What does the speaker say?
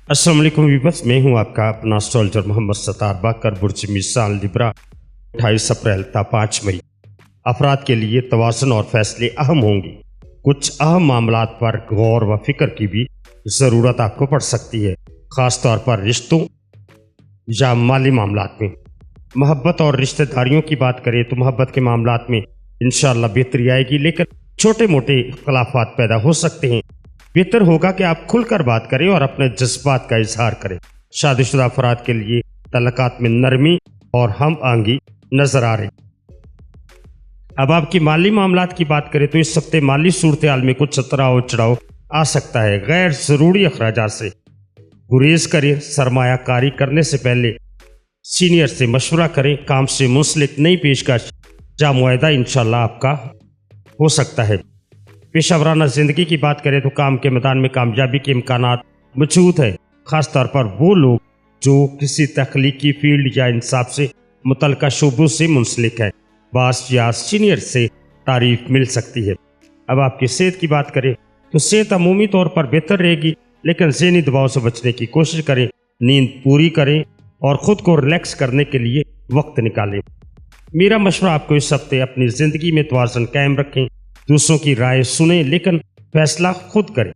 अस्सलाम वालेकुम व्यूअर्स, मैं हूं आपका अपना सोल्जर मोहम्मद सत्तार बाकर बुर्ज मिसाल लिब्रा। 28 अप्रैल था 5 मई अफराद के लिए तवाज़ुन और फैसले अहम होंगे। कुछ अहम मामलात पर गौर व फिक्र की भी ज़रूरत आपको पड़ सकती है, ख़ास तौर पर रिश्तों या माली मामलात में। मोहब्बत और रिश्तेदारियों की बात करें तो मोहब्बत के मामलात में इंशाअल्लाह बेहतरी आएगी, लेकिन छोटे मोटे इख्तलाफात पैदा हो सकते हैं। बेहतर होगा कि आप खुलकर बात करें और अपने जज्बात का इजहार करें। शादीशुदा अफराद के लिए तल्लुकात में नरमी और हम आंगी नजर आ रही। अब आपकी माली मामलात की बात करें तो इस हफ्ते माली सूरत हाल में कुछ उतराव चढ़ाव आ सकता है। गैर ज़रूरी अखराजात से गुरेज करें। सरमायाकारी करने से पहले सीनियर से मशवरा करें। काम से मुंसलिक नई पेशकश या मुआहदा इंशाअल्लाह आपका हो सकता है। पेशा वराना ज़िंदगी की बात करें तो काम के मैदान में कामयाबी के इम्कानात मौजूद है, ख़ास तौर पर वो लोग जो किसी तख्लीकी फील्ड या इंसाफ से मुतल्लिका शोबों से मुंसलिक है। बास या सीनियर से तारीफ मिल सकती है। अब आपकी सेहत की बात करें तो सेहत अमूमी तौर पर बेहतर रहेगी, लेकिन ज़हनी दबाव से बचने की कोशिश करें। नींद पूरी करें और ख़ुद को रिलैक्स करने के लिए वक्त निकालें। मेरा मशवरा आपको इस हफ्ते अपनी ज़िंदगी में तवाज़ुन कायम रखें। दूसरों की राय सुनें, लेकिन फैसला खुद करें।